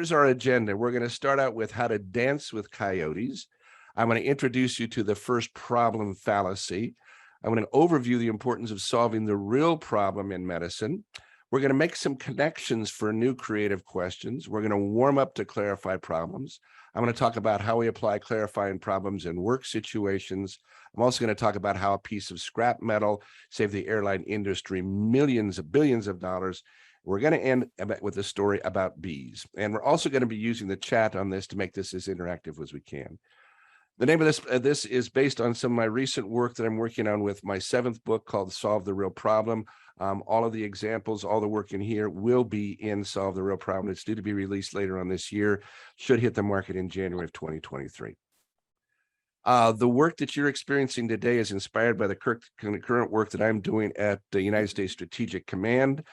Here's our agenda. We're going to start out with how to dance with coyotes. I'm going to introduce you to the first problem fallacy. I'm going to overview the importance of solving the real problem in medicine. We're going to make some connections for new creative questions. We're going to warm up to clarify problems. I'm going to talk about how we apply clarifying problems in work situations. I'm also going to talk about how a piece of scrap metal saved the airline industry billions of dollars. We're going to end with a story about bees. And we're also going to be using the chat on this to make this as interactive as we can. The name of this is based on some of my recent work that I'm working on with my 7th book called Solve the Real Problem. All of the examples, all the work in here will be in Solve the Real Problem. It's due to be released later on this year, should hit the market in January of 2023. The work that you're experiencing today is inspired by the current work that I'm doing at the United States Strategic Command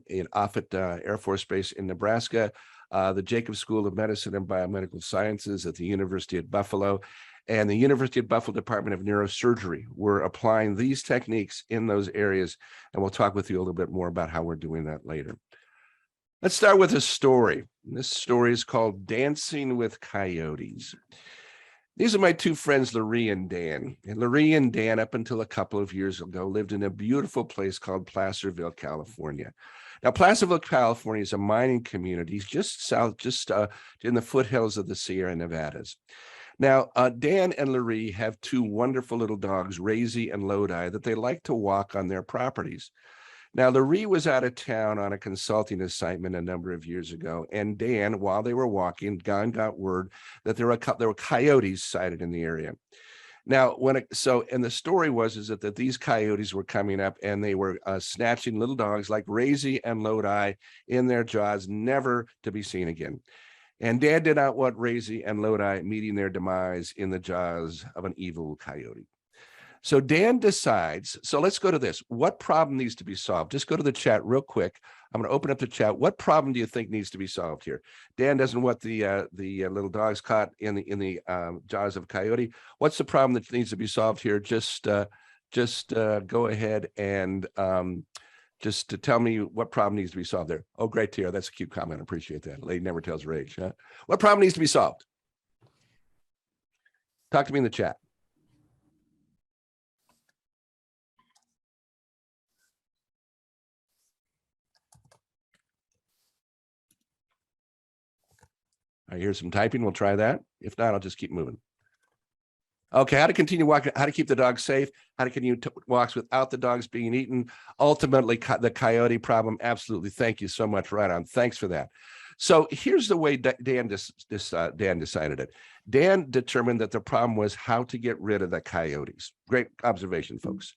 in Offutt Air Force Base in Nebraska, the Jacobs School of Medicine and Biomedical Sciences at the University at Buffalo, and the University of Buffalo Department of Neurosurgery. We're applying these techniques in those areas, and we'll talk with you a little bit more about how we're doing that later. Let's start with a story. This story is called Dancing with Coyotes. These are my two friends, Larry and Dan. And Larry and Dan, up until a couple of years ago, lived in a beautiful place called Placerville, California. Now, Placerville, California is a mining community just in the foothills of the Sierra Nevadas. Now, Dan and Larry have two wonderful little dogs, Razy and Lodi, that they like to walk on their properties. Now, Larry was out of town on a consulting assignment a number of years ago, and Dan, while they were walking, got word that there were coyotes sighted in the area. Now, and the story is that these coyotes were coming up and they were snatching little dogs like Razy and Lodi in their jaws, never to be seen again. And Dan did not want Razy and Lodi meeting their demise in the jaws of an evil coyote. So Dan decides, so let's go to this. What problem needs to be solved? Just go to the chat real quick. I'm going to open up the chat. What problem do you think needs to be solved here? Dan doesn't want the little dogs caught in the jaws of a coyote. What's the problem that needs to be solved here? Just go ahead and just to tell me what problem needs to be solved there. Oh, great, Tara. That's a cute comment. I appreciate that. Lady never tells her age. Huh? What problem needs to be solved? Talk to me in the chat. I hear some typing. We'll try that. If not, I'll just keep moving. Okay, how to continue walking, how to keep the dogs safe, how to continue walks without the dogs being eaten. Ultimately, the coyote problem. Absolutely. Thank you so much. Right on. Thanks for that. So here's the way Dan decided it. Dan determined that the problem was how to get rid of the coyotes. Great observation, folks.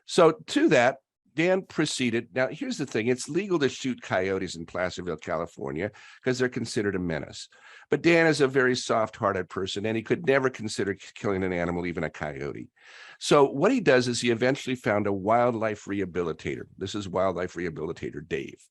So to that, Dan proceeded. Now, here's the thing. It's legal to shoot coyotes in Placerville, California, because they're considered a menace. But Dan is a very soft-hearted person, and he could never consider killing an animal, even a coyote. So what he does is he eventually found a wildlife rehabilitator. This is wildlife rehabilitator Dave.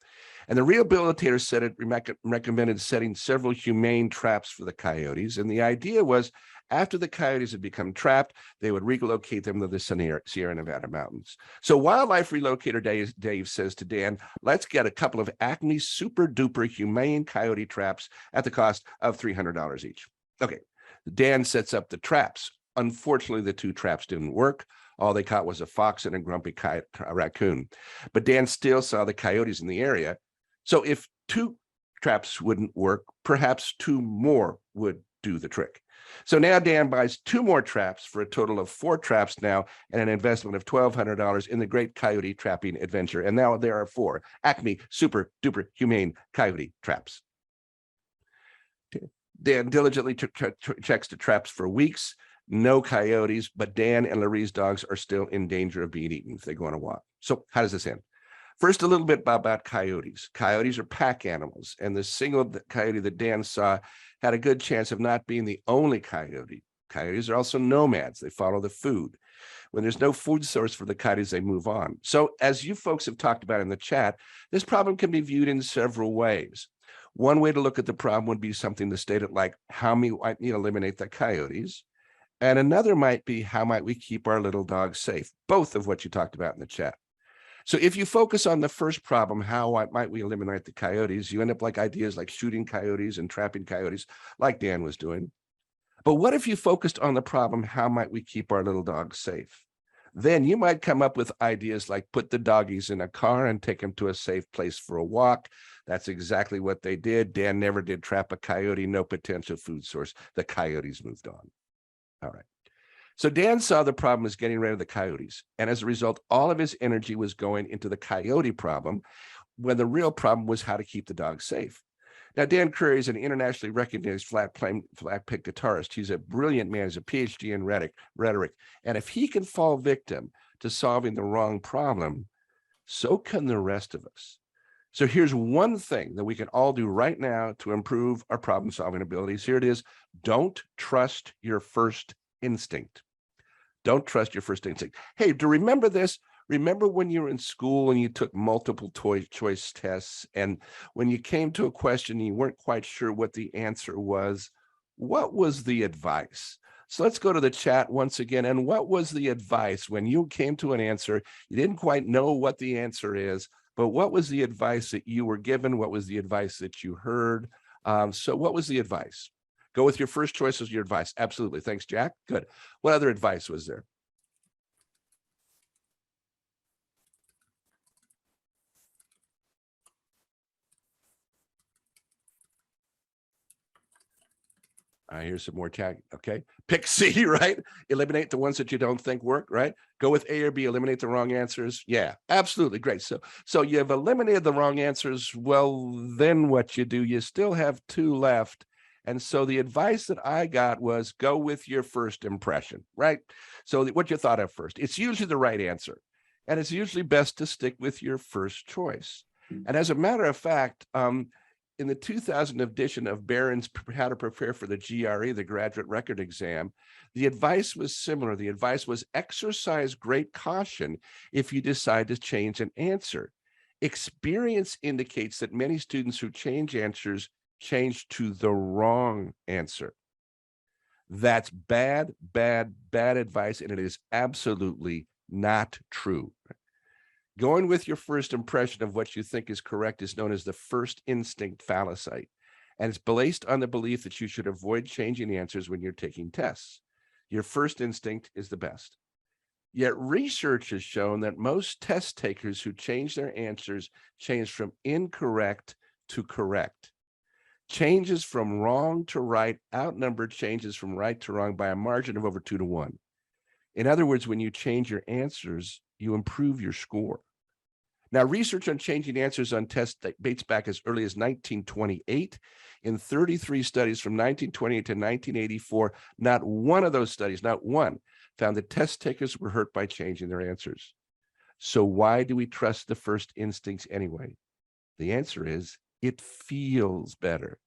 And the rehabilitator recommended setting several humane traps for the coyotes. And the idea was, after the coyotes had become trapped, they would relocate them to the Sierra Nevada mountains. So wildlife relocator Dave says to Dan, let's get a couple of Acme super duper humane coyote traps at the cost of $300 each. Okay, Dan sets up the traps. Unfortunately, the two traps didn't work. All they caught was a fox and a grumpy raccoon. But Dan still saw the coyotes in the area. So if 2 traps wouldn't work, perhaps 2 more would do the trick. So now Dan buys 2 more traps for a total of 4 traps now and an investment of $1,200 in the great coyote trapping adventure. And now there are 4 Acme super duper humane coyote traps. Dan diligently checks the traps for weeks. No coyotes, but Dan and Larry's dogs are still in danger of being eaten if they go on a walk. So how does this end? First, a little bit about coyotes. Coyotes are pack animals, and the single coyote that Dan saw had a good chance of not being the only coyote. Coyotes are also nomads. They follow the food. When there's no food source for the coyotes, they move on. So as you folks have talked about in the chat, this problem can be viewed in several ways. One way to look at the problem would be something to state it like, how might we eliminate the coyotes? And another might be, how might we keep our little dogs safe? Both of what you talked about in the chat. So if you focus on the first problem, how might we eliminate the coyotes, you end up like ideas like shooting coyotes and trapping coyotes, like Dan was doing. But what if you focused on the problem, how might we keep our little dogs safe? Then you might come up with ideas like put the doggies in a car and take them to a safe place for a walk. That's exactly what they did. Dan never did trap a coyote, no potential food source. The coyotes moved on. All right. So Dan saw the problem was getting rid of the coyotes. And as a result, all of his energy was going into the coyote problem when the real problem was how to keep the dogs safe. Now, Dan Curry is an internationally recognized flat-pick guitarist. He's a brilliant man. He's a PhD in rhetoric. And if he can fall victim to solving the wrong problem, so can the rest of us. So here's one thing that we can all do right now to improve our problem-solving abilities. Here it is. Don't trust your first instinct. Don't trust your first instinct. Hey, to remember this, remember when you were in school and you took multiple choice tests, and when you came to a question and you weren't quite sure what the answer was, what was the advice? So let's go to the chat once again. And what was the advice when you came to an answer? You didn't quite know what the answer is, but what was the advice that you were given? What was the advice that you heard? So what was the advice? Go with your first choice as your advice. Absolutely. Thanks, Jack. Good. What other advice was there? Here's some more tag. Okay. Pick C, right? Eliminate the ones that you don't think work, right? Go with A or B, eliminate the wrong answers. Yeah, absolutely. Great. So you've eliminated the wrong answers. Well, then what you do, you still have two left. And so the advice that I got was go with your first impression, right? So what you thought of first, it's usually the right answer. And it's usually best to stick with your first choice. And as a matter of fact, in the 2000 edition of Barron's How to Prepare for the GRE, the Graduate Record Exam, the advice was similar. The advice was exercise great caution if you decide to change an answer. Experience indicates that many students who change answers change to the wrong answer. That's bad advice, and it is absolutely not true. Going with your first impression of what you think is correct is known as the first instinct fallacy, and it's based on the belief that you should avoid changing answers when you're taking tests. Your first instinct is the best. Yet research has shown that most test takers who change their answers change from incorrect to correct. Changes from wrong to right outnumber changes from right to wrong by a margin of over 2 to 1. In other words, when you change your answers, you improve your score. Now, research on changing answers on tests that dates back as early as 1928. In 33 studies from 1928 to 1984, not one of those studies, not one, found that test takers were hurt by changing their answers. So why do we trust the first instincts anyway? The answer is it feels better.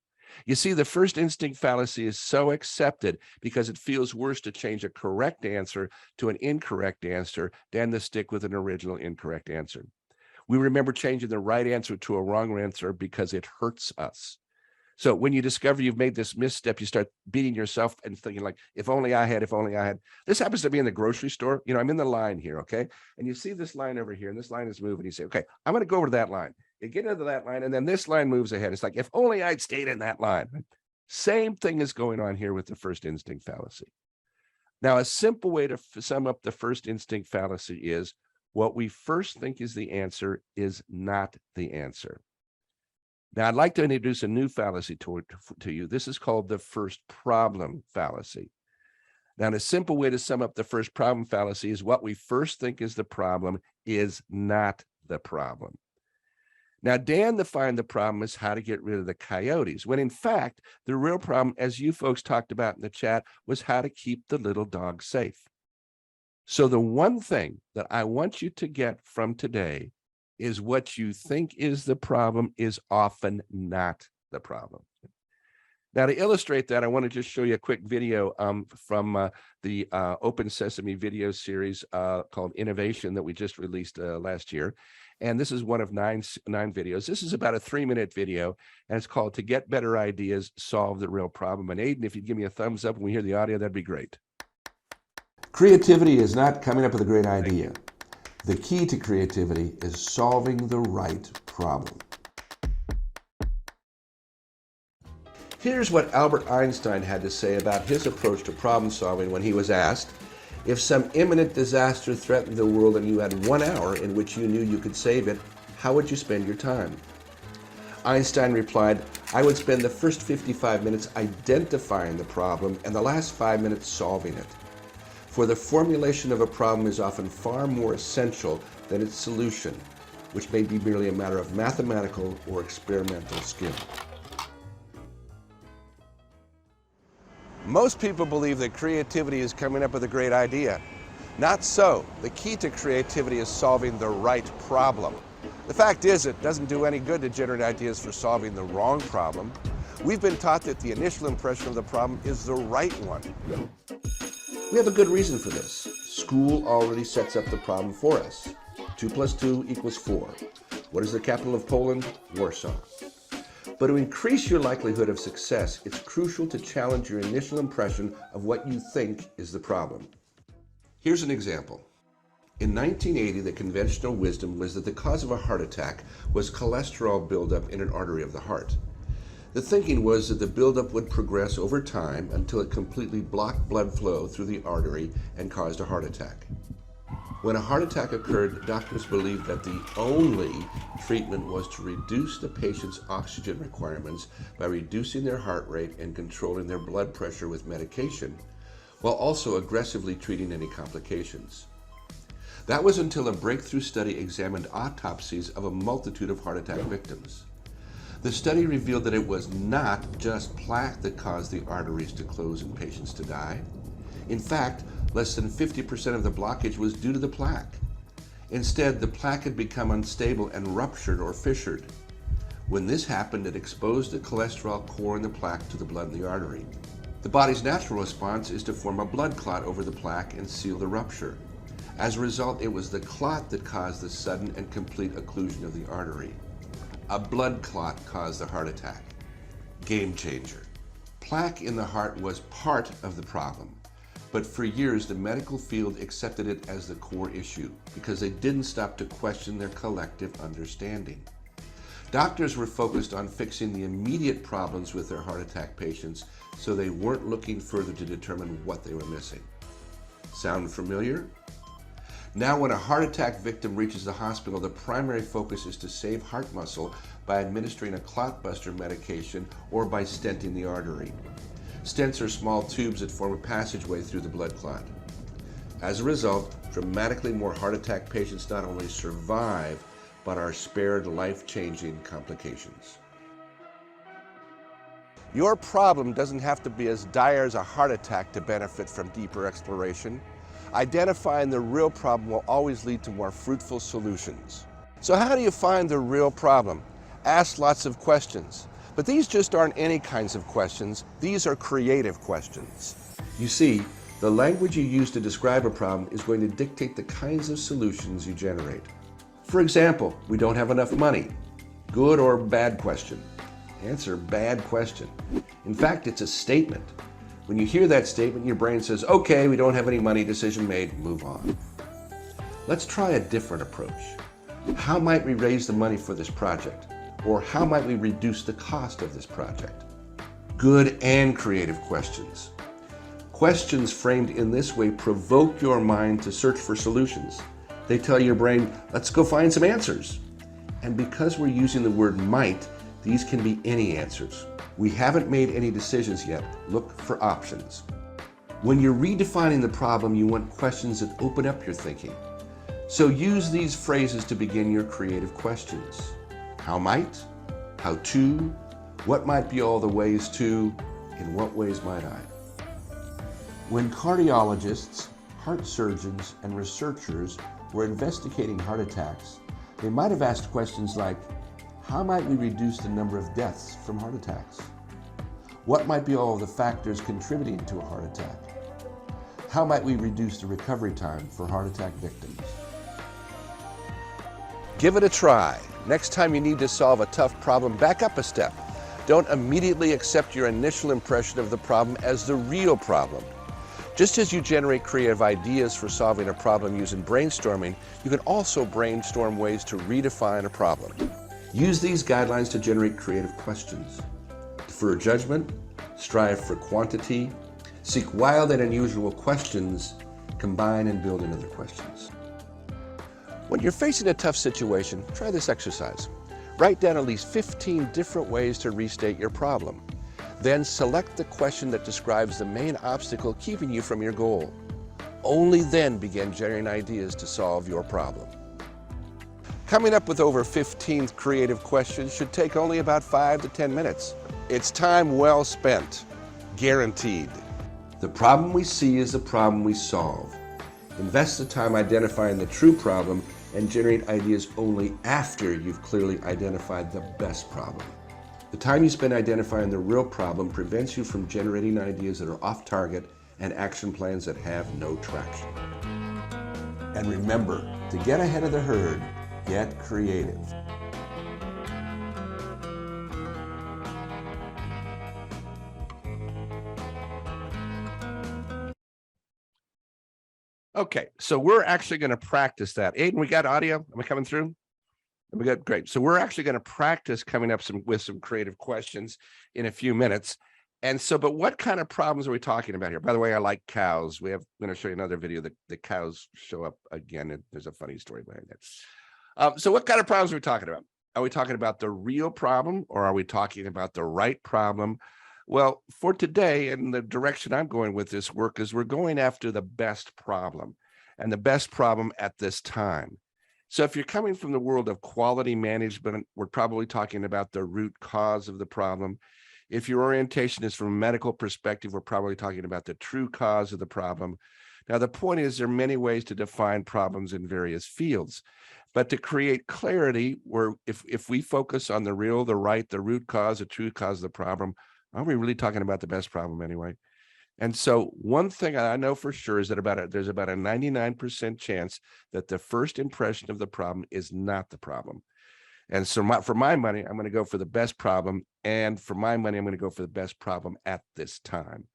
You see, the first instinct fallacy is so accepted because it feels worse to change a correct answer to an incorrect answer than to stick with an original incorrect answer. We remember changing the right answer to a wrong answer because it hurts us. So when you discover you've made this misstep, you start beating yourself and thinking like, if only I had, if only I had. This happens to me in the grocery store. You know, I'm in the line here, okay? And you see this line over here, and this line is moving. You say, okay, I'm going to go over to that line. You get into that line, and then this line moves ahead. It's like, if only I'd stayed in that line. Same thing is going on here with the first instinct fallacy. Now, a simple way to sum up the first instinct fallacy is what we first think is the answer is not the answer. Now, I'd like to introduce a new fallacy to you. This is called the first problem fallacy. Now, a simple way to sum up the first problem fallacy is what we first think is the problem is not the problem. Now, Dan defined the problem as how to get rid of the coyotes, when in fact, the real problem, as you folks talked about in the chat, was how to keep the little dog safe. So the one thing that I want you to get from today is what you think is the problem is often not the problem. Now, to illustrate that, I want to just show you a quick video from the Open Sesame video series called Innovation that we just released last year. And this is one of nine videos. This is about a 3-minute video, and it's called To Get Better Ideas, Solve the Real Problem. And Aiden, if you'd give me a thumbs up when we hear the audio, that'd be great. Creativity is not coming up with a great idea. The key to creativity is solving the right problem. Here's what Albert Einstein had to say about his approach to problem solving when he was asked, if some imminent disaster threatened the world and you had 1 hour in which you knew you could save it, how would you spend your time? Einstein replied, I would spend the first 55 minutes identifying the problem and the last 5 minutes solving it. For the formulation of a problem is often far more essential than its solution, which may be merely a matter of mathematical or experimental skill. Most people believe that creativity is coming up with a great idea. Not so. The key to creativity is solving the right problem. The fact is, it doesn't do any good to generate ideas for solving the wrong problem. We've been taught that the initial impression of the problem is the right one. We have a good reason for this. School already sets up the problem for us. 2 + 2 = 4. What is the capital of Poland? Warsaw. But to increase your likelihood of success, it's crucial to challenge your initial impression of what you think is the problem. Here's an example. In 1980, the conventional wisdom was that the cause of a heart attack was cholesterol buildup in an artery of the heart. The thinking was that the buildup would progress over time until it completely blocked blood flow through the artery and caused a heart attack. When a heart attack occurred, doctors believed that the only treatment was to reduce the patient's oxygen requirements by reducing their heart rate and controlling their blood pressure with medication, while also aggressively treating any complications. That was until a breakthrough study examined autopsies of a multitude of heart attack victims. The study revealed that it was not just plaque that caused the arteries to close and patients to die. In fact, less than 50% of the blockage was due to the plaque. Instead, the plaque had become unstable and ruptured or fissured. When this happened, it exposed the cholesterol core in the plaque to the blood in the artery. The body's natural response is to form a blood clot over the plaque and seal the rupture. As a result, it was the clot that caused the sudden and complete occlusion of the artery. A blood clot caused the heart attack. Game changer. Plaque in the heart was part of the problem, but for years the medical field accepted it as the core issue because they didn't stop to question their collective understanding. Doctors were focused on fixing the immediate problems with their heart attack patients, so they weren't looking further to determine what they were missing. Sound familiar? Now, when a heart attack victim reaches the hospital, the primary focus is to save heart muscle by administering a clot buster medication or by stenting the artery. Stents are small tubes that form a passageway through the blood clot. As a result, dramatically more heart attack patients not only survive, but are spared life-changing complications. Your problem doesn't have to be as dire as a heart attack to benefit from deeper exploration. Identifying the real problem will always lead to more fruitful solutions. So how do you find the real problem? Ask lots of questions. But these just aren't any kinds of questions. These are creative questions. You see, the language you use to describe a problem is going to dictate the kinds of solutions you generate. For example, we don't have enough money. Good or bad question? Answer, bad question. In fact, it's a statement. When you hear that statement, your brain says, okay, we don't have any money, decision made, move on. Let's try a different approach. How might we raise the money for this project? Or how might we reduce the cost of this project? Good and creative questions. Questions framed in this way provoke your mind to search for solutions. They tell your brain, let's go find some answers. And because we're using the word might, these can be any answers. We haven't made any decisions yet. Look for options. When you're redefining the problem, you want questions that open up your thinking. So use these phrases to begin your creative questions. How might? How to? What might be all the ways to? In what ways might I? When cardiologists, heart surgeons, and researchers were investigating heart attacks, they might have asked questions like, how might we reduce the number of deaths from heart attacks? What might be all of the factors contributing to a heart attack? How might we reduce the recovery time for heart attack victims? Give it a try. Next time you need to solve a tough problem, back up a step. Don't immediately accept your initial impression of the problem as the real problem. Just as you generate creative ideas for solving a problem using brainstorming, you can also brainstorm ways to redefine a problem. Use these guidelines to generate creative questions. Defer judgment, strive for quantity, seek wild and unusual questions, combine and build in other questions. When you're facing a tough situation, try this exercise. Write down at least 15 different ways to restate your problem. Then select the question that describes the main obstacle keeping you from your goal. Only then begin generating ideas to solve your problem. Coming up with over 15 creative questions should take only about 5 to 10 minutes. It's time well spent, guaranteed. The problem we see is the problem we solve. Invest the time identifying the true problem and generate ideas only after you've clearly identified the best problem. The time you spend identifying the real problem prevents you from generating ideas that are off target and action plans that have no traction. And remember, to get ahead of the herd, get creative. Okay, so we're actually going to practice that. Aiden, we got audio? Am I coming through? We got great. So we're actually going to practice coming up with some creative questions in a few minutes. And so, but what kind of problems are we talking about here? By the way, I like cows. I'm going to show you another video that the cows show up again. And there's a funny story behind that. So what kind of problems are we talking about? Are we talking about the real problem or are we talking about the right problem? Well, for today and the direction I'm going with this work is we're going after the best problem and the best problem at this time. So if you're coming from the world of quality management, we're probably talking about the root cause of the problem. If your orientation is from a medical perspective, we're probably talking about the true cause of the problem. Now, the point is there are many ways to define problems in various fields, but to create clarity, if we focus on the real, the right, the root cause, the true cause of the problem, aren't we really talking about the best problem anyway? And so one thing I know for sure is that there's about a 99% chance that the first impression of the problem is not the problem. And so for my money, I'm going to go for the best problem. And for my money, I'm going to go for the best problem at this time.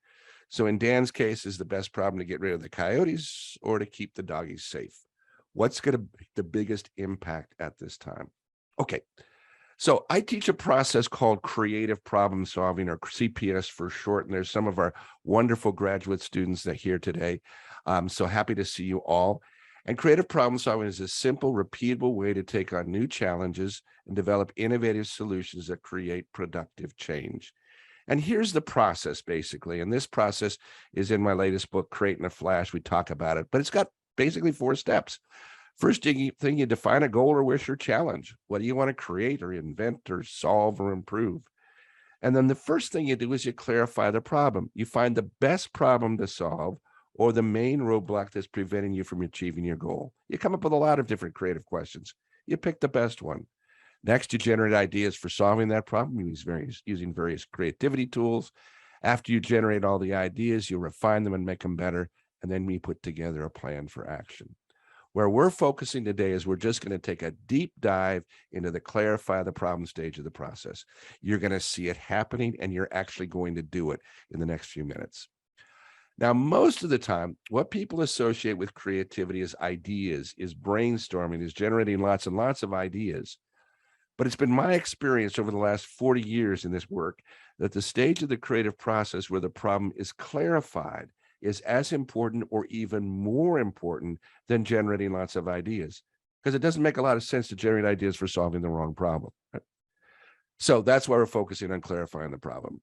So in Dan's case, is the best problem to get rid of the coyotes or to keep the doggies safe? What's going to be the biggest impact at this time? Okay. So I teach a process called creative problem solving, or CPS for short, and there's some of our wonderful graduate students that are here today. I'm so happy to see you all. And creative problem solving is a simple, repeatable way to take on new challenges and develop innovative solutions that create productive change. And here's the process, basically. And this process is in my latest book, Create in a Flash. We talk about it, but it's got basically 4 steps. First thing, you define a goal or wish or challenge. What do you want to create or invent or solve or improve? And then the first thing you do is you clarify the problem. You find the best problem to solve or the main roadblock that's preventing you from achieving your goal. You come up with a lot of different creative questions. You pick the best one. Next, you generate ideas for solving that problem using various creativity tools. After you generate all the ideas, you refine them and make them better. And then we put together a plan for action. Where we're focusing today is we're just going to take a deep dive into the clarify the problem stage of the process. You're going to see it happening and you're actually going to do it in the next few minutes. Now, most of the time, what people associate with creativity is ideas, is brainstorming, is generating lots and lots of ideas. But it's been my experience over the last 40 years in this work that the stage of the creative process where the problem is clarified is as important or even more important than generating lots of ideas, because it doesn't make a lot of sense to generate ideas for solving the wrong problem. Right? So that's why we're focusing on clarifying the problem.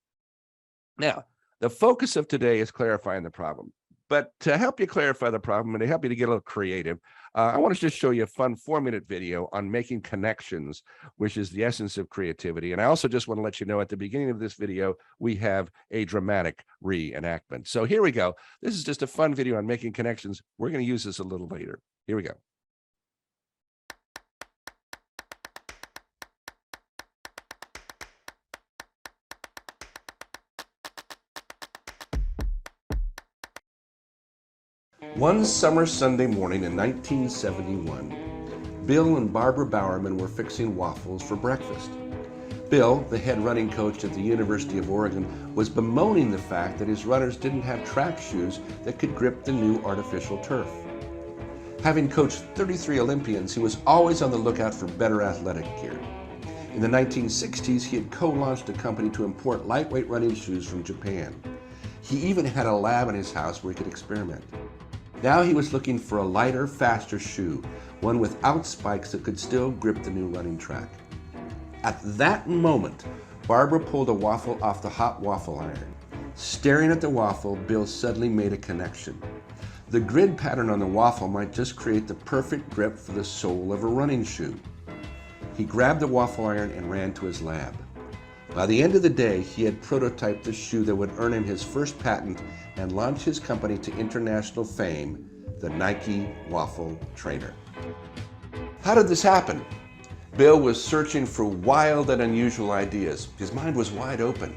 Now, the focus of today is clarifying the problem. But to help you clarify the problem and to help you to get a little creative, I want to just show you a fun 4-minute video on making connections, which is the essence of creativity. And I also just want to let you know at the beginning of this video, we have a dramatic reenactment. So here we go. This is just a fun video on making connections. We're going to use this a little later. Here we go. One summer Sunday morning in 1971, Bill and Barbara Bowerman were fixing waffles for breakfast. Bill, the head running coach at the University of Oregon, was bemoaning the fact that his runners didn't have track shoes that could grip the new artificial turf. Having coached 33 Olympians, he was always on the lookout for better athletic gear. In the 1960s, he had co-launched a company to import lightweight running shoes from Japan. He even had a lab in his house where he could experiment. Now he was looking for a lighter, faster shoe, one without spikes that could still grip the new running track. At that moment, Barbara pulled a waffle off the hot waffle iron. Staring at the waffle, Bill suddenly made a connection. The grid pattern on the waffle might just create the perfect grip for the sole of a running shoe. He grabbed the waffle iron and ran to his lab. By the end of the day, he had prototyped the shoe that would earn him his first patent and launch his company to international fame, the Nike Waffle Trainer. How did this happen? Bill was searching for wild and unusual ideas. His mind was wide open.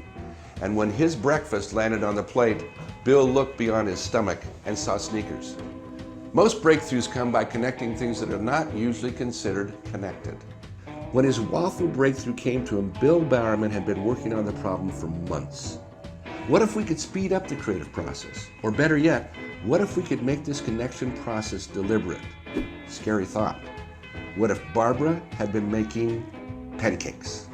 And when his breakfast landed on the plate, Bill looked beyond his stomach and saw sneakers. Most breakthroughs come by connecting things that are not usually considered connected. When his waffle breakthrough came to him, Bill Bowerman had been working on the problem for months. What if we could speed up the creative process? Or better yet, what if we could make this connection process deliberate? Scary thought. What if Barbara had been making pancakes?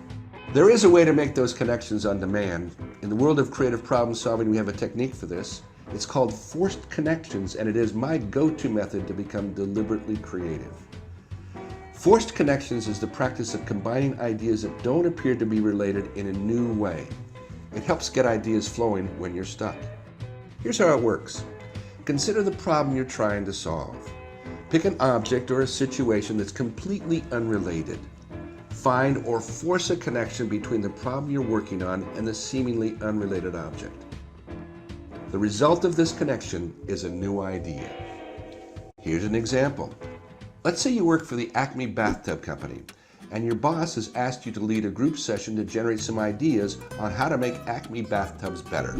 There is a way to make those connections on demand. In the world of creative problem solving, we have a technique for this. It's called forced connections, and it is my go-to method to become deliberately creative. Forced connections is the practice of combining ideas that don't appear to be related in a new way. It helps get ideas flowing when you're stuck. Here's how it works. Consider the problem you're trying to solve. Pick an object or a situation that's completely unrelated. Find or force a connection between the problem you're working on and the seemingly unrelated object. The result of this connection is a new idea. Here's an example. Let's say you work for the Acme Bathtub Company, and your boss has asked you to lead a group session to generate some ideas on how to make Acme bathtubs better.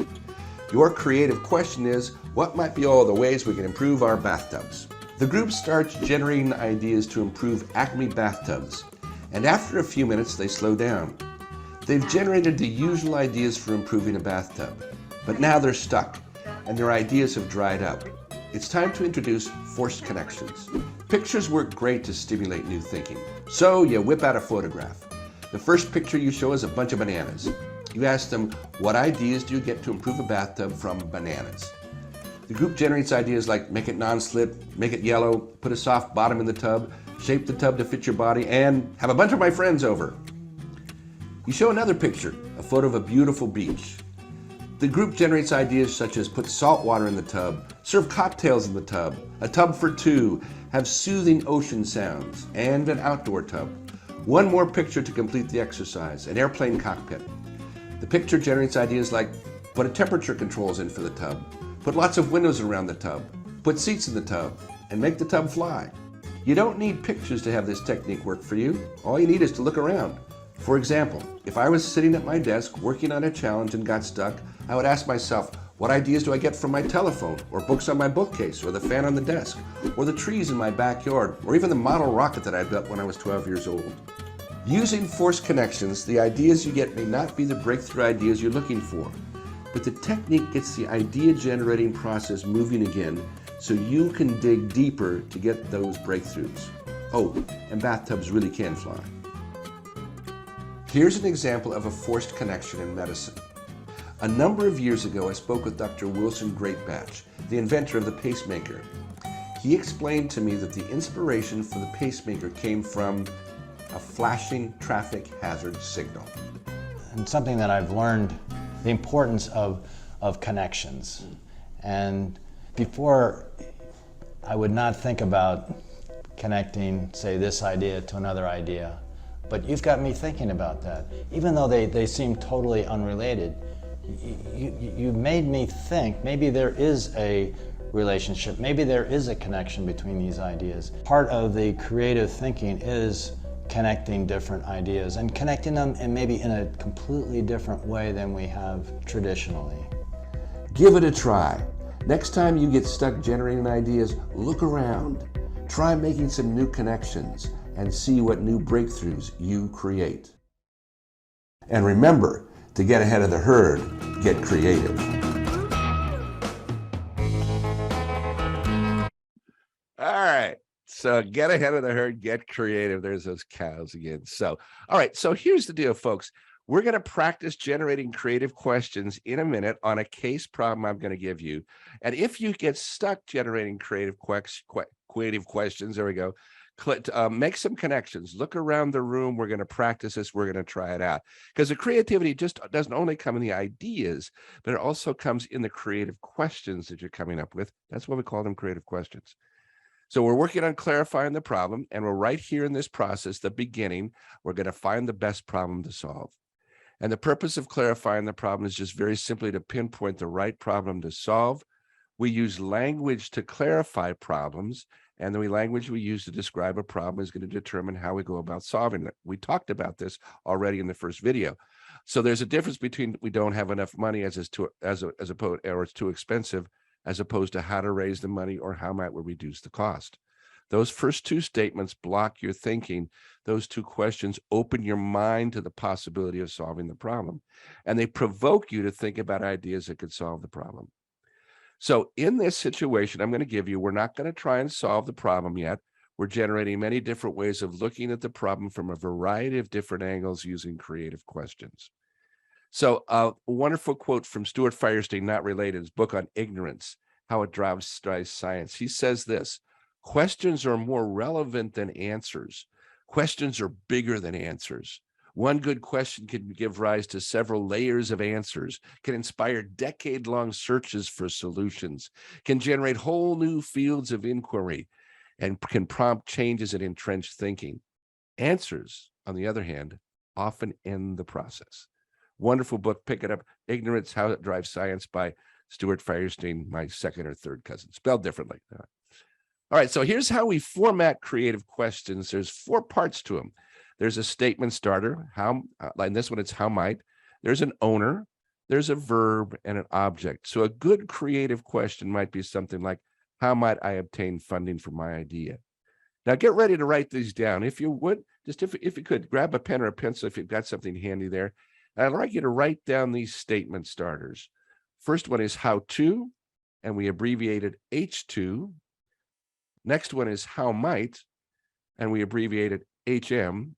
Your creative question is, what might be all the ways we can improve our bathtubs? The group starts generating ideas to improve Acme bathtubs, and after a few minutes they slow down. They've generated the usual ideas for improving a bathtub, but now they're stuck, and their ideas have dried up. It's time to introduce forced connections. Pictures work great to stimulate new thinking. So you whip out a photograph. The first picture you show is a bunch of bananas. You ask them, what ideas do you get to improve a bathtub from bananas? The group generates ideas like make it non-slip, make it yellow, put a soft bottom in the tub, shape the tub to fit your body, and have a bunch of my friends over. You show another picture, a photo of a beautiful beach. The group generates ideas such as put salt water in the tub, serve cocktails in the tub, a tub for two, have soothing ocean sounds, and an outdoor tub. One more picture to complete the exercise, an airplane cockpit. The picture generates ideas like put a temperature controls in for the tub, put lots of windows around the tub, put seats in the tub, and make the tub fly. You don't need pictures to have this technique work for you. All you need is to look around. For example, if I was sitting at my desk working on a challenge and got stuck, I would ask myself, what ideas do I get from my telephone, or books on my bookcase, or the fan on the desk, or the trees in my backyard, or even the model rocket that I built when I was 12 years old? Using forced connections, the ideas you get may not be the breakthrough ideas you're looking for, but the technique gets the idea-generating process moving again so you can dig deeper to get those breakthroughs. Oh, and bathtubs really can fly. Here's an example of a forced connection in medicine. A number of years ago, I spoke with Dr. Wilson Greatbatch, the inventor of the pacemaker. He explained to me that the inspiration for the pacemaker came from a flashing traffic hazard signal. And something that I've learned, the importance of connections. And before, I would not think about connecting, say, this idea to another idea. But you've got me thinking about that. Even though they seem totally unrelated, you made me think maybe there is a relationship, maybe there is a connection between these ideas. Part of the creative thinking is connecting different ideas and connecting them and maybe in a completely different way than we have traditionally. Give it a try. Next time you get stuck generating ideas, look around. Try making some new connections and see what new breakthroughs you create. And remember, to get ahead of the herd, get creative. All right. So get ahead of the herd, get creative. There's those cows again. So, all right. So here's the deal, folks. We're going to practice generating creative questions in a minute on a case problem I'm going to give you. And if you get stuck generating creative questions, there we go. Make some connections. Look around the room. We're going to practice this. We're going to try it out. Because the creativity just doesn't only come in the ideas, but it also comes in the creative questions that you're coming up with. That's why we call them creative questions. So we're working on clarifying the problem, and we're right here in this process, the beginning, we're going to find the best problem to solve. And the purpose of clarifying the problem is just very simply to pinpoint the right problem to solve. We use language to clarify problems, and the language we use to describe a problem is going to determine how we go about solving it. We talked about this already in the first video. So there's a difference between we don't have enough money as opposed, or it's too expensive, as opposed to how to raise the money or how might we reduce the cost. Those first two statements block your thinking. Those two questions open your mind to the possibility of solving the problem, and they provoke you to think about ideas that could solve the problem. So in this situation, I'm going to give you, we're not going to try and solve the problem yet. We're generating many different ways of looking at the problem from a variety of different angles using creative questions. So a wonderful quote from Stuart Firestien, not related, his book on ignorance, how it drives science. He says this: questions are more relevant than answers. Questions are bigger than answers. One good question can give rise to several layers of answers, can inspire decade-long searches for solutions, can generate whole new fields of inquiry, and can prompt changes in entrenched thinking. Answers, on the other hand, often end the process. Wonderful book. Pick it up. Ignorance, How It Drives Science by Stuart Firestien, my second or third cousin, spelled differently. All right, so here's how we format creative questions. There's 4 parts to them. There's a statement starter, how, like this one, it's how might. There's an owner, there's a verb, and an object. So a good creative question might be something like, how might I obtain funding for my idea? Now get ready to write these down. If you would, just if you could, grab a pen or a pencil if you've got something handy there. I'd like you to write down these statement starters. First one is how to, and we abbreviated H2. Next one is how might, and we abbreviated HM.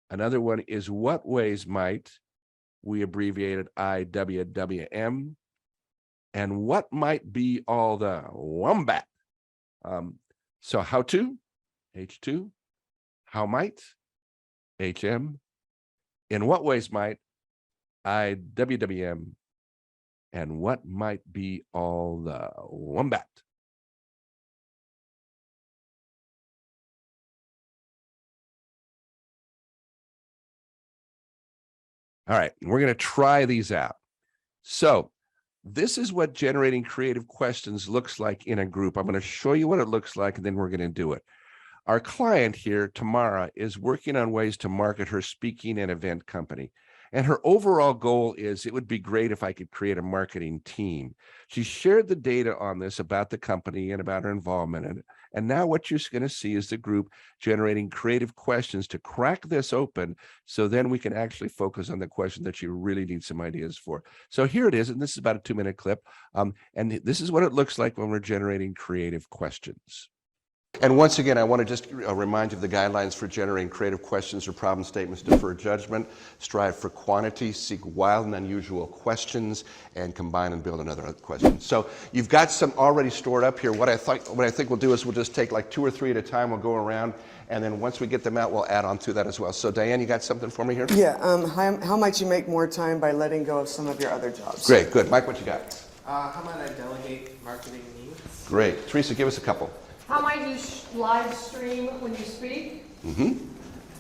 Another one is what ways might, we abbreviated IWWM. And what might be all the wombat. So how to, H2, how might, HM. In what ways might, IWWM, and what might be all the wombat. All right, we're going to try these out. So this is what generating creative questions looks like in a group. I'm going to show you what it looks like, and then we're going to do it. Our client here, Tamara, is working on ways to market her speaking and event company. And her overall goal is, it would be great if I could create a marketing team. She shared the data on this about the company and about her involvement in it. And now what you're going to see is the group generating creative questions to crack this open, so then we can actually focus on the question that you really need some ideas for. So here it is, and this is about a 2-minute clip. And this is what it looks like when we're generating creative questions. And once again, I want to just remind you of the guidelines for generating creative questions or problem statements. Defer judgment, strive for quantity, seek wild and unusual questions, and combine and build another question. So you've got some already stored up here. What I think we'll do is we'll just take like 2 or 3 at a time. We'll go around, and then once we get them out, we'll add on to that as well. So Diane, you got something for me here? Yeah. How might you make more time by letting go of some of your other jobs? Great, good. Mike, what you got? How might I delegate marketing needs? Great. Teresa, give us a couple. How might you live stream when you speak? Mm-hmm.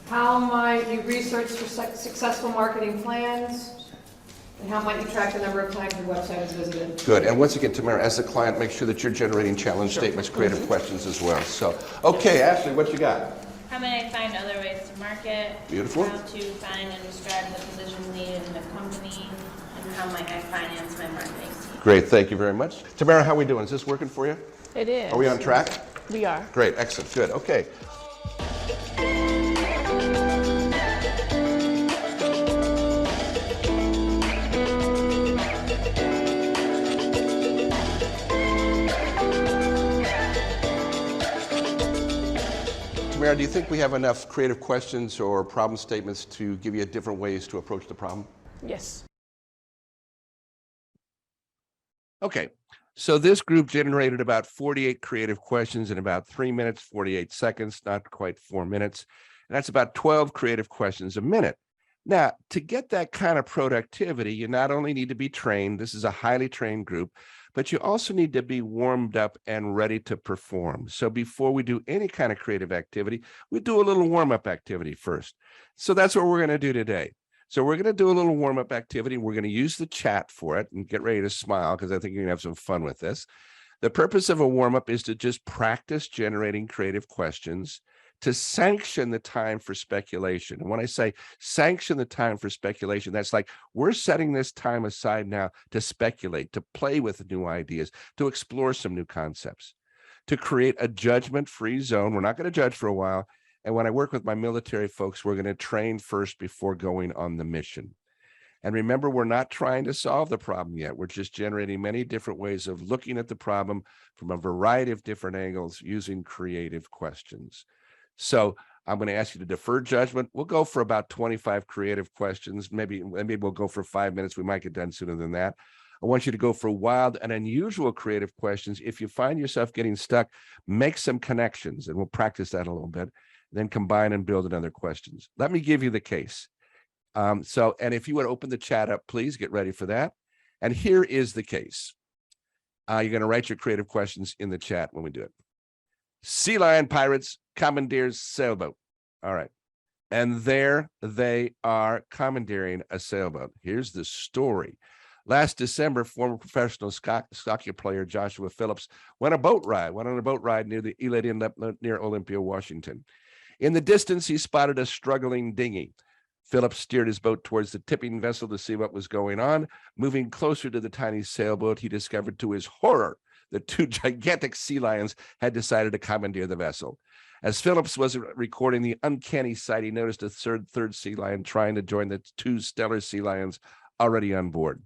How might you research for successful marketing plans? And how might you track the number of times your website is visited? Good. And once again, Tamara, as the client, make sure that you're generating challenge statements, creative questions as well. So, okay, Ashley, what you got? How might I find other ways to market? Beautiful. How to find and describe the positions needed in the company? And how might I finance my marketing team? Great, thank you very much. Tamara, how are we doing? Is this working for you? It is. Are we on track? We are. Great, excellent, good, okay. Tamara, do you think we have enough creative questions or problem statements to give you different ways to approach the problem? Yes. Okay, so this group generated about 48 creative questions in about 3 minutes, 48 seconds, not quite 4 minutes. And that's about 12 creative questions a minute. Now, to get that kind of productivity, you not only need to be trained, this is a highly trained group, but you also need to be warmed up and ready to perform. So before we do any kind of creative activity, we do a little warm-up activity first. So that's what we're going to do today. So we're going to do a little warm-up activity. We're going to use the chat for it, and get ready to smile because I think you're going to have some fun with this. The purpose of a warm-up is to just practice generating creative questions to sanction the time for speculation. And when I say sanction the time for speculation, that's like we're setting this time aside now to speculate, to play with new ideas, to explore some new concepts, to create a judgment-free zone. We're not going to judge for a while. And when I work with my military folks, we're going to train first before going on the mission. And remember, we're not trying to solve the problem yet. We're just generating many different ways of looking at the problem from a variety of different angles using creative questions. So I'm going to ask you to defer judgment. We'll go for about 25 creative questions. Maybe we'll go for 5 minutes. We might get done sooner than that. I want you to go for wild and unusual creative questions. If you find yourself getting stuck, make some connections, and we'll practice that a little bit. Then combine and build another questions. Let me give you the case. And if you would open the chat up, please get ready for that. And here is the case. You're going to write your creative questions in the chat when we do it. Sea lion pirates commandeers sailboat. All right. And there they are commandeering a sailboat. Here's the story. Last December, former professional soccer player Joshua Phillips went on a boat ride near the Elet Inlet near Olympia, Washington. In the distance, he spotted a struggling dinghy. Phillips steered his boat towards the tipping vessel to see what was going on. Moving closer to the tiny sailboat, he discovered to his horror that 2 gigantic sea lions had decided to commandeer the vessel. As Phillips was recording the uncanny sight, he noticed a third sea lion trying to join the 2 stellar sea lions already on board.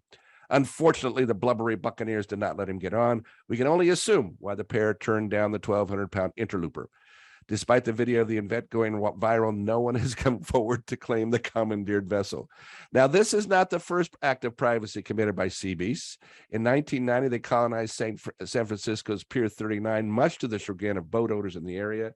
Unfortunately, the blubbery buccaneers did not let him get on. We can only assume why the pair turned down the 1,200-pound interlooper. Despite the video of the event going viral, no one has come forward to claim the commandeered vessel. Now, this is not the first act of piracy committed by sea beasts. In 1990, they colonized San Francisco's Pier 39, much to the chagrin of boat owners in the area.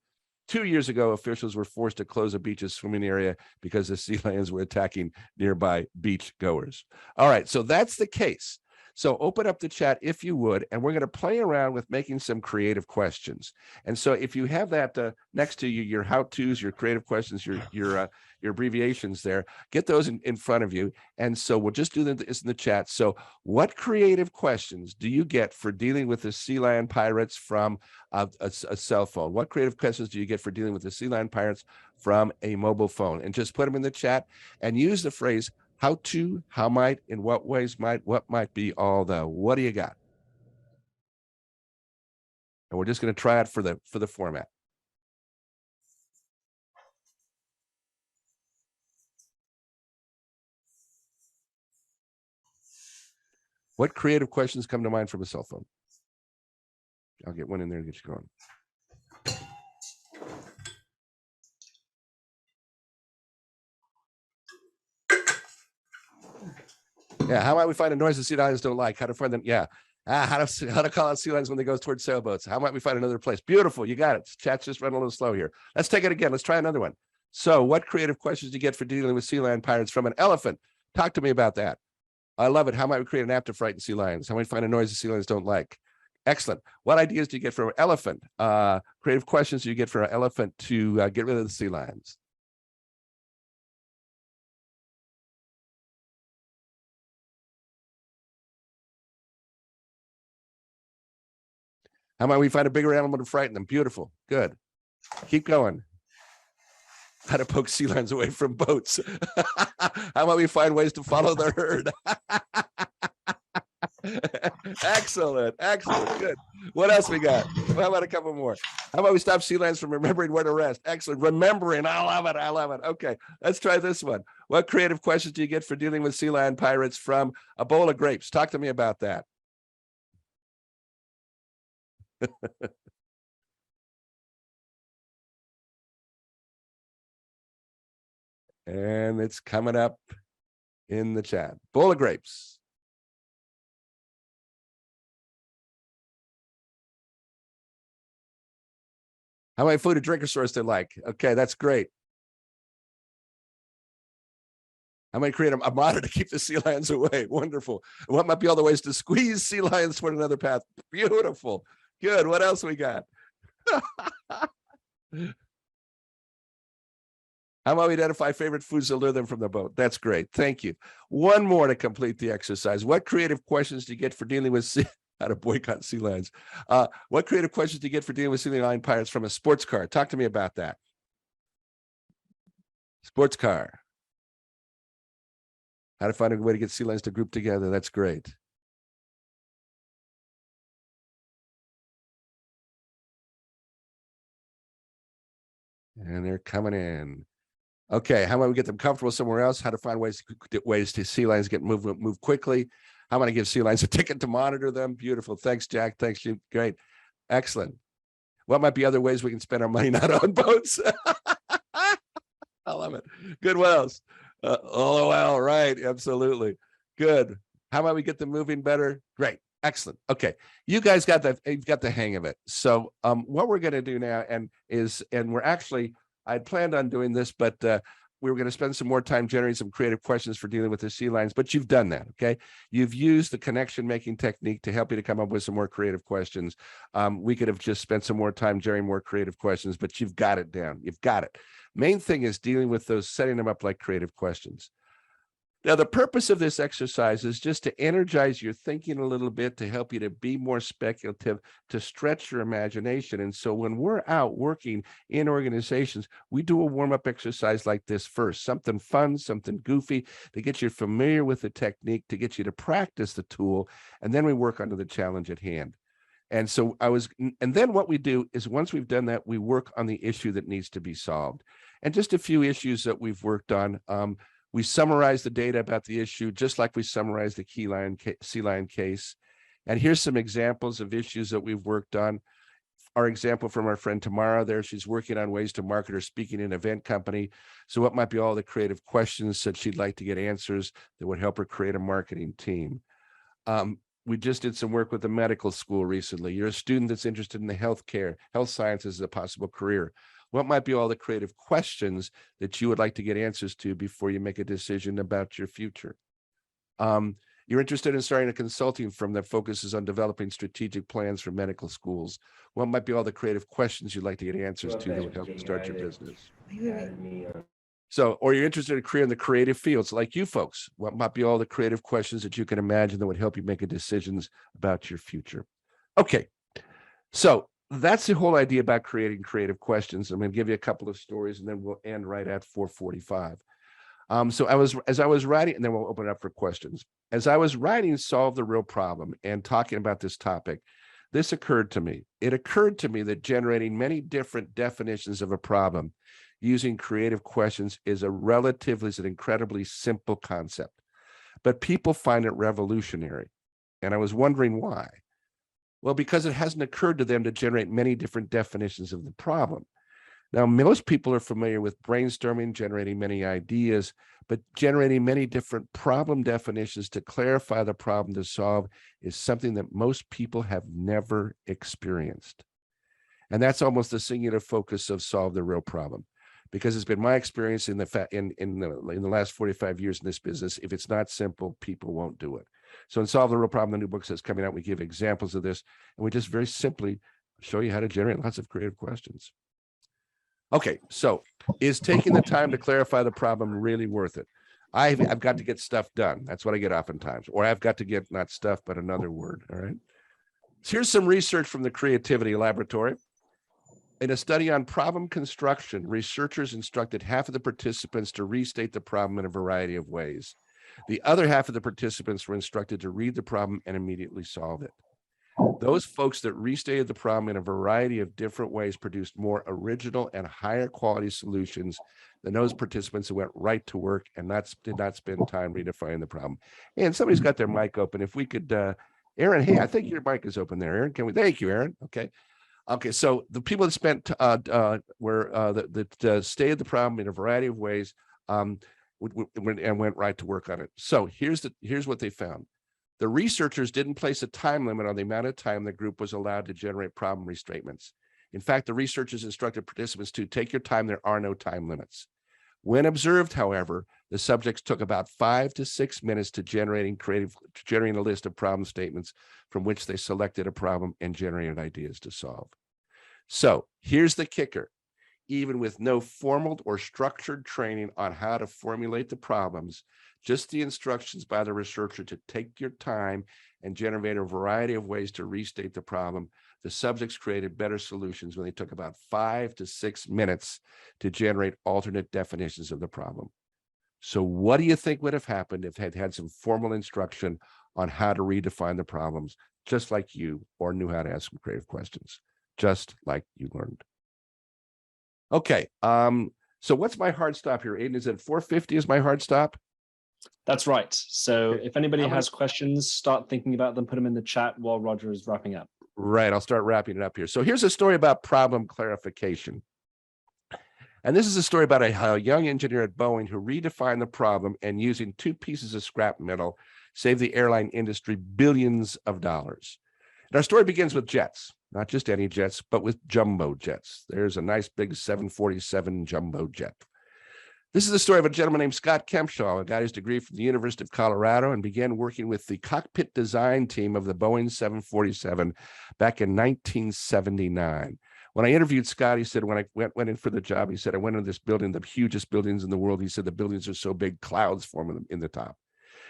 2 years ago, officials were forced to close a beach's swimming area because the sea lions were attacking nearby beach goers. All right, so that's the case. So open up the chat if you would, and we're going to play around with making some creative questions. And so if you have that next to you, your how-tos, your creative questions, your abbreviations there, get those in front of you. And so we'll just do this in the chat. So what creative questions do you get for dealing with the sea lion pirates from a cell phone? What creative questions do you get for dealing with the sea lion pirates from a mobile phone? And just put them in the chat and use the phrase how to, how might, in what ways might, what might be, all the. What do you got? And we're just going to try it for the format. What creative questions come to mind from a cell phone? I'll get one in there to get you going. Yeah, how might we find a noise the sea lions don't like? How to find them? Yeah. How to call out sea lions when they go towards sailboats? How might we find another place? Beautiful, you got it. Chat's just running a little slow here. Let's take it again. Let's try another one. So, what creative questions do you get for dealing with sea lion pirates from an elephant? Talk to me about that. I love it. How might we create an app to frighten sea lions? How might we find a noise the sea lions don't like? Excellent. What ideas do you get for an elephant? Creative questions do you get for an elephant to get rid of the sea lions? How might we find a bigger animal to frighten them? Beautiful. Good. Keep going. How to poke sea lions away from boats. How might we find ways to follow the herd? Excellent. Excellent. Good. What else we got? How about a couple more? How about we stop sea lions from remembering where to rest? Excellent. Remembering. I love it. I love it. Okay. Let's try this one. What creative questions do you get for dealing with sea lion pirates from a bowl of grapes? Talk to me about that. And it's coming up in the chat. Bowl of grapes. How many food and drinker stores they like? Okay, that's great. How many create a monitor to keep the sea lions away? Wonderful. And what might be all the ways to squeeze sea lions toward another path? Beautiful. Good. What else we got? How about we identify favorite foods to lure them from the boat? That's great. Thank you. One more to complete the exercise. What creative questions do you get for dealing with how to boycott sea lions? What creative questions do you get for dealing with sea lion pirates from a sports car? Talk to me about that. Sports car. How to find a way to get sea lions to group together. That's great. And they're coming in. Okay, how about we get them comfortable somewhere else? How to find ways to sea lions get move quickly? How about I give sea lions a ticket to monitor them? Beautiful. Thanks, Jack. Thanks, you. Great. Excellent. What might be other ways we can spend our money not on boats? I love it. Good. What else? LOL. Right. Absolutely. Good. How about we get them moving better? Great. Excellent. Okay. You guys got you've got the hang of it. So what we're going to do now and we're actually, I'd planned on doing this, but we were going to spend some more time generating some creative questions for dealing with the sea lions, but you've done that. Okay. You've used the connection making technique to help you to come up with some more creative questions. We could have just spent some more time generating more creative questions, but you've got it down. You've got it. Main thing is dealing with those, setting them up like creative questions. Now, the purpose of this exercise is just to energize your thinking a little bit, to help you to be more speculative, to stretch your imagination. And so when we're out working in organizations, we do a warm-up exercise like this first, something fun, something goofy, to get you familiar with the technique, to get you to practice the tool, and then we work onto the challenge at hand. And so and then what we do is once we've done that, we work on the issue that needs to be solved. And just a few issues that we've worked on. We summarize the data about the issue, just like we summarized the sea lion case. And here's some examples of issues that we've worked on. Our example from our friend Tamara there, she's working on ways to market her speaking in an event company. So what might be all the creative questions that she'd like to get answers that would help her create a marketing team? We just did some work with the medical school recently. You're a student that's interested in the health sciences as a possible career. What might be all the creative questions that you would like to get answers to before you make a decision about your future? You're interested in starting a consulting firm that focuses on developing strategic plans for medical schools. What might be all the creative questions you'd like to get answers to that would help you start your business? So, or you're interested in a career in the creative fields like you folks. What might be all the creative questions that you can imagine that would help you make a decisions about your future? Okay, so that's the whole idea about creating creative questions. I'm going to give you a couple of stories and then we'll end right at 4:45. So as I was writing, and then we'll open it up for questions. As I was writing Solve the Real Problem and talking about this topic, this occurred to me. It occurred to me that generating many different definitions of a problem using creative questions is an incredibly simple concept, but people find it revolutionary. And I was wondering why. Well, because it hasn't occurred to them to generate many different definitions of the problem. Now, most people are familiar with brainstorming, generating many ideas, but generating many different problem definitions to clarify the problem to solve is something that most people have never experienced. And that's almost the singular focus of Solve the Real Problem, because it's been my experience in the last 45 years in this business. If it's not simple, people won't do it. So in Solve the Real Problem, the new book that's coming out, we give examples of this, and we just very simply show you how to generate lots of creative questions. Okay, so is taking the time to clarify the problem really worth it? I've got to get stuff done. That's what I get oftentimes. Or I've got to get, not stuff, but another word, all right? So here's some research from the Creativity Laboratory. In a study on problem construction, researchers instructed half of the participants to restate the problem in a variety of ways. The other half of the participants were instructed to read the problem and immediately solve it. Those folks that restated the problem in a variety of different ways produced more original and higher quality solutions than those participants who went right to work and did not spend time redefining the problem. And somebody's got their mic open. If we could, Aaron, hey, I think your mic is open there, Aaron. Can we? Thank you, Aaron. Okay. Okay, so the people that stated the problem in a variety of ways and went right to work on it. So here's what they found. The researchers didn't place a time limit on the amount of time the group was allowed to generate problem restatements. In fact, the researchers instructed participants to take your time. There are no time limits. When observed, however, the subjects took about 5 to 6 minutes to generating a list of problem statements from which they selected a problem and generated ideas to solve. So here's the kicker. Even with no formal or structured training on how to formulate the problems, just the instructions by the researcher to take your time and generate a variety of ways to restate the problem, the subjects created better solutions when they took about 5 to 6 minutes to generate alternate definitions of the problem. So what do you think would have happened if had some formal instruction on how to redefine the problems, just like you, or knew how to ask some creative questions, just like you learned? Okay, so what's my hard stop here, Aiden? Is it 4:50 is my hard stop? That's right. So Okay. if anybody How many- has questions, start thinking about them, put them in the chat while Roger is wrapping up. Right, I'll start wrapping it up here. So here's a story about problem clarification. And this is a story about a young engineer at Boeing who redefined the problem and using 2 pieces of scrap metal saved the airline industry billions of dollars. And our story begins with jets, not just any jets, but with jumbo jets. There's a nice big 747 jumbo jet. This is the story of a gentleman named Scott Kempshaw, who got his degree from the University of Colorado and began working with the cockpit design team of the Boeing 747 back in 1979. When I interviewed Scott, he said, when I went in for the job, he said, I went into this building, the hugest buildings in the world. He said, the buildings are so big, clouds forming in the top.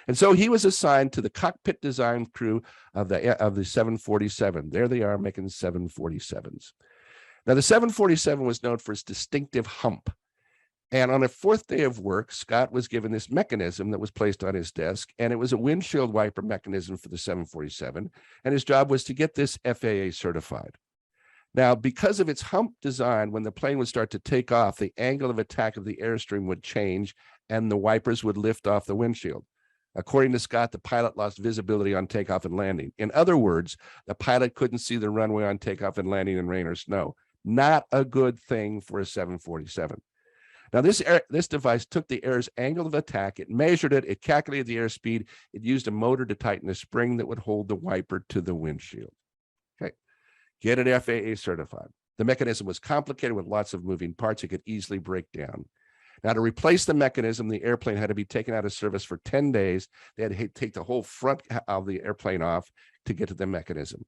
And so he was assigned to the cockpit design crew of the 747. There they are making 747s. Now, the 747 was known for its distinctive hump. And on a 4th day of work, Scott was given this mechanism that was placed on his desk, and it was a windshield wiper mechanism for the 747. And his job was to get this FAA certified. Now, because of its hump design, when the plane would start to take off, the angle of attack of the airstream would change and the wipers would lift off the windshield. According to Scott, the pilot lost visibility on takeoff and landing. In other words, the pilot couldn't see the runway on takeoff and landing in rain or snow. Not a good thing for a 747. Now, this device took the air's angle of attack, it measured it, it calculated the airspeed, it used a motor to tighten a spring that would hold the wiper to the windshield. Okay, get it FAA certified. The mechanism was complicated with lots of moving parts. It could easily break down. Now, to replace the mechanism, the airplane had to be taken out of service for 10 days. They had to take the whole front of the airplane off to get to the mechanism.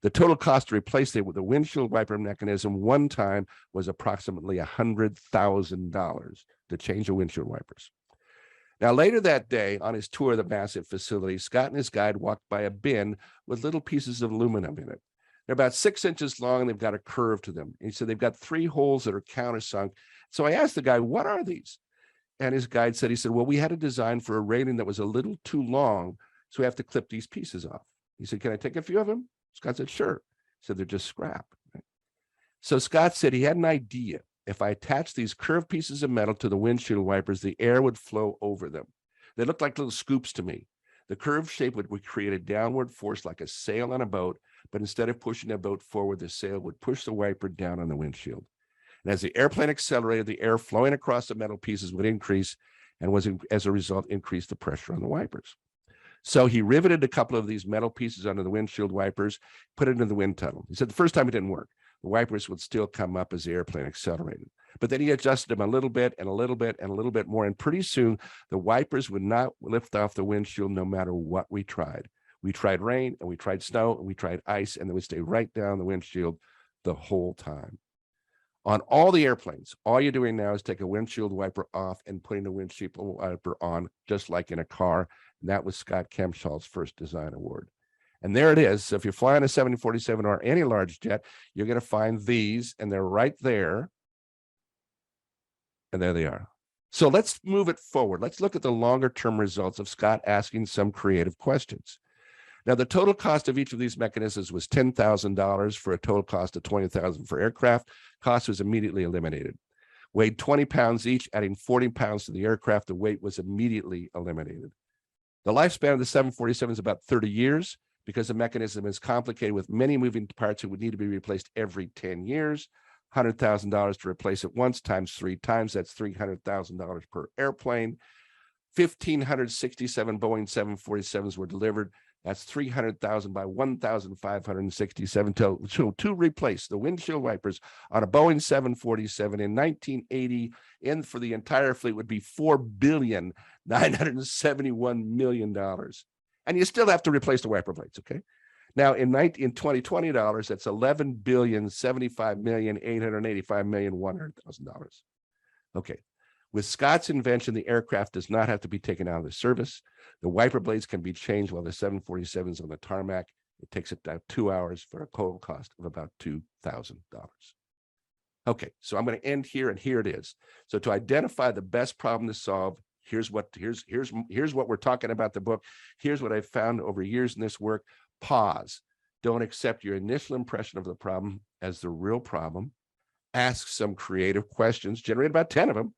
The total cost to replace it with the windshield wiper mechanism one time was approximately $100,000 to change the windshield wipers. Now, later that day, on his tour of the massive facility, Scott and his guide walked by a bin with little pieces of aluminum in it. They're about 6 inches long, and they've got a curve to them. And he said they've got 3 holes that are countersunk. So I asked the guy, what are these? And his guide said, he said, well, we had a design for a railing that was a little too long, so we have to clip these pieces off. He said, can I take a few of them? Scott said, sure. He said, they're just scrap. So Scott said he had an idea. If I attached these curved pieces of metal to the windshield wipers, the air would flow over them. They looked like little scoops to me. The curved shape would create a downward force like a sail on a boat, but instead of pushing a boat forward, the sail would push the wiper down on the windshield. And as the airplane accelerated, the air flowing across the metal pieces would increase and as a result, increase the pressure on the wipers. So he riveted a couple of these metal pieces onto the windshield wipers, put it into the wind tunnel. He said the first time it didn't work. The wipers would still come up as the airplane accelerated. But then he adjusted them a little bit and a little bit and a little bit more. And pretty soon, the wipers would not lift off the windshield no matter what we tried. We tried rain and we tried snow and we tried ice, and they would stay right down the windshield the whole time. On all the airplanes, all you're doing now is take a windshield wiper off and putting a windshield wiper on, just like in a car. And that was Scott Kempshaw's first design award. And there it is. So if you're flying a 747 or any large jet, you're going to find these, and they're right there. And there they are. So let's move it forward. Let's look at the longer term results of Scott asking some creative questions. Now, the total cost of each of these mechanisms was $10,000 for a total cost of $20,000 for aircraft. Cost was immediately eliminated. Weighed 20 pounds each, adding 40 pounds to the aircraft. The weight was immediately eliminated. The lifespan of the 747 is about 30 years because the mechanism is complicated with many moving parts. It would need to be replaced every 10 years. $100,000 to replace it once times 3 times. That's $300,000 per airplane. 1,567 Boeing 747s were delivered. That's 300,000 by 1,567 to replace the windshield wipers on a Boeing 747 in 1980. And for the entire fleet would be $4,971,000,000. And you still have to replace the wiper blades, okay? Now in 2020 dollars, that's $11,075,885,100,000. Okay. With Scott's invention, the aircraft does not have to be taken out of the service. The wiper blades can be changed while the 747 is on the tarmac. It takes about 2 hours for a total cost of about $2,000. Okay, so I'm going to end here, and here it is. So to identify the best problem to solve, here's what we're talking about the book. Here's what I've found over years in this work. Pause. Don't accept your initial impression of the problem as the real problem. Ask some creative questions. Generate about 10 of them.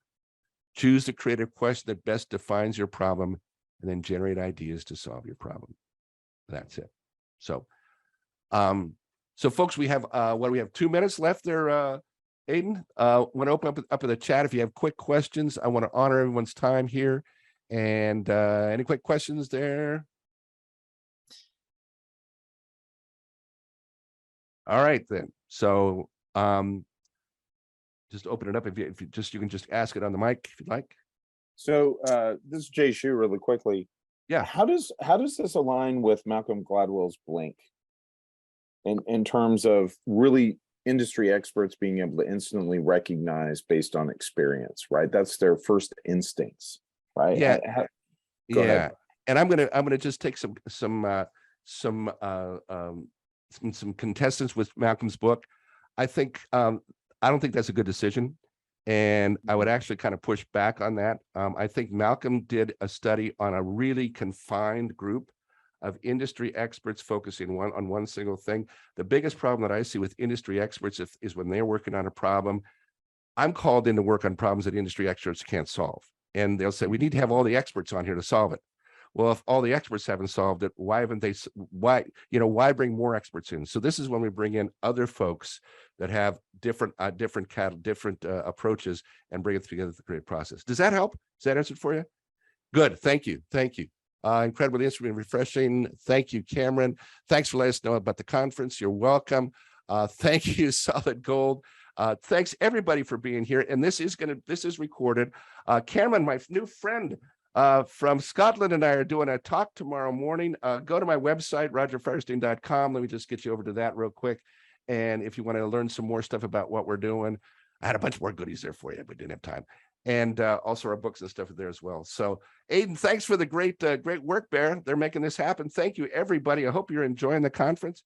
Choose the creative question that best defines your problem, and then generate ideas to solve your problem. That's it. So, folks, we have what do we have? 2 minutes left there, Aiden. Want to open up in the chat if you have quick questions. I want to honor everyone's time here. And any quick questions there? All right, then. So just open it up if you can just ask it on the mic if you'd like. So this is Jay Shu really quickly. Yeah. How does this align with Malcolm Gladwell's Blink in terms of really industry experts being able to instantly recognize based on experience, right? That's their first instincts, right? Yeah. Go ahead. And I'm gonna just take some contestants with Malcolm's book. I don't think that's a good decision. And I would actually kind of push back on that. I think Malcolm did a study on a really confined group of industry experts focusing on one single thing. The biggest problem that I see with industry experts is when they're working on a problem. I'm called in to work on problems that industry experts can't solve. And they'll say, we need to have all the experts on here to solve it. Well, if all the experts haven't solved it, why bring more experts in? So this is when we bring in other folks that have different approaches and bring it together to create a process. Does that help? Does that answer it for you? Good. Thank you. Incredibly interesting and refreshing. Thank you, Cameron. Thanks for letting us know about the conference. You're welcome. Thank you, Solid Gold. Thanks everybody for being here. And this is recorded. Cameron, my new friend from Scotland, and I are doing a talk tomorrow morning. Go to my website, rogerfirestien.com. Let me just get you over to that real quick. And if you want to learn some more stuff about what we're doing, I had a bunch more goodies there for you, but didn't have time. And also our books and stuff are there as well. So Aiden, thanks for the great work, Bear. They're making this happen. Thank you, everybody. I hope you're enjoying the conference.